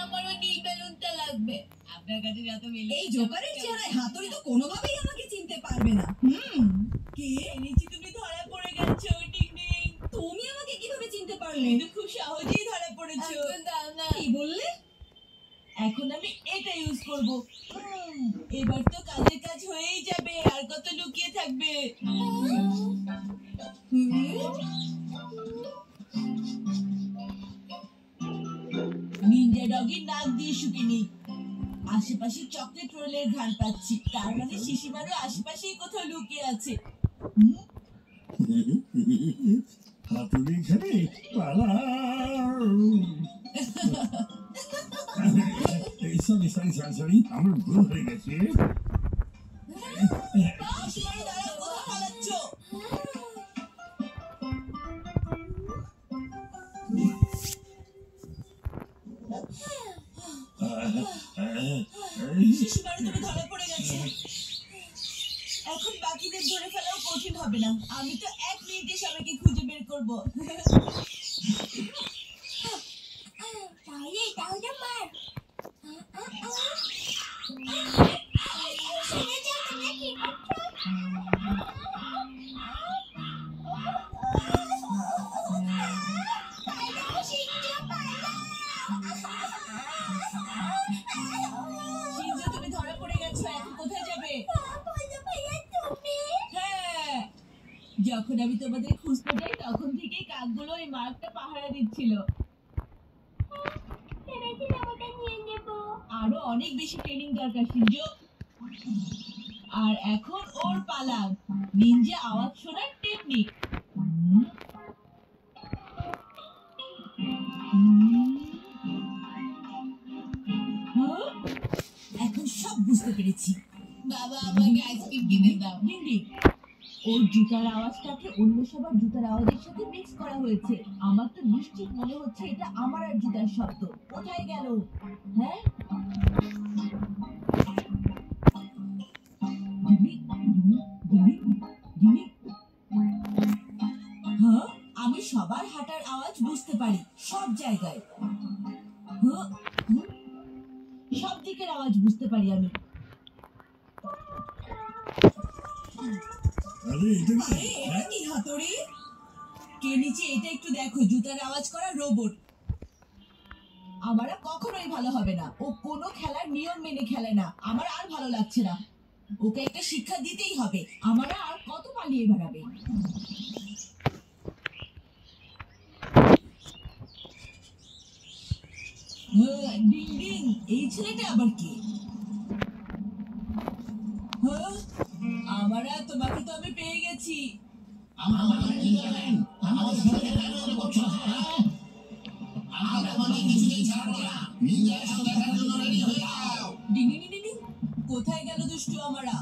আমারও নীল বেলুনটা লাগবে। আপনার কাছে যত বেলুন। এই জোকারের চেহারায় হাতুড়ি তো কোনোভাবেই আমাকে চিনতে পারবে না। কে? নিচে তুমি ধরা পড়ে গেছো। Ding ding. তুমি আমাকে কিভাবে চিনতে পারলে? তুমি খুব সহজেই ধরা পড়েছো। কি বললে? এখন আমি এটা ইউজ করব। এবার তো কাজের কাজ হয়েই যাবে। আর কত লুকিয়ে থাকবে? নিনজা ডগি নাক দিয়ে শুকিনি। আশেপাশে চকলেট রোলের ঘ্রাণ পাচ্ছি। তার মানে শিশিমারও আশেপাশেই কোথাও লুকিয়ে আছে। হাতুড়ি খেলে সরি আমার ভুল হয়ে গেছে। শিশিমারু দাঁড়াও, কোথাও পালাচ্ছ? শিশিমারু তুমি ধরা পড়ে গেছো। এখন বাকিদের ধরে ফেলাও কঠিন হবে না। আমি তো 1 মিনিটে সবাইকে খুঁজে বের করব। তাহলে তাহলে মার। শুনে যাও তোমরা কি করছো? শিনজো তুমি ধরা পড়ে গেছো। এখন কোথায় যাবে? হ্যাঁ, যখন আমি তোমাদের খুঁজতে যাই তখন থেকেই কাকগুলো এই মার্কটা পাহারা দিচ্ছিল। আরো অনেক বেশি ট্রেনিং দরকার শিনজো। আর এখন ওর পালা। নিনজা আওয়াজ শোনার টেকনিক। এখন সব বুঝতে পেরেছি। বাবা আমাকে আইসক্রিম কিনে দাও। ডিং ওর জুতার আওয়াজটাকে অন্য সবার জুতার আওয়াজের সাথে মিক্স করা হয়েছে। আমার তো নিশ্চিত মনে হচ্ছে এটা আমার আর জুতার শব্দ। কোথায় গেল? হ্যাঁ, আমি সবার হাঁটার আওয়াজ বুঝতে পারি, সব জায়গায়। সব দিকের আওয়াজ বুঝতে পারি আমি। এটা কি হাতুড়ি? কে নিচে এটা একটু দেখো। জুতার আওয়াজ করা রোবট। আমারা কখনোই ভালো হবে না। ও কোনো খেলার নিয়ম মেনে খেলে না। আমার আর ভালো লাগছে না। ওকে একটা শিক্ষা দিতেই হবে। আমারা আর কত পালিয়ে বেড়াবে? ডিং ডিং, এই ছেলেটা আবার কে? আমারা তোমাকে তো আমি পেয়ে গেছি। কোথায় গেল দুষ্টু আমারা?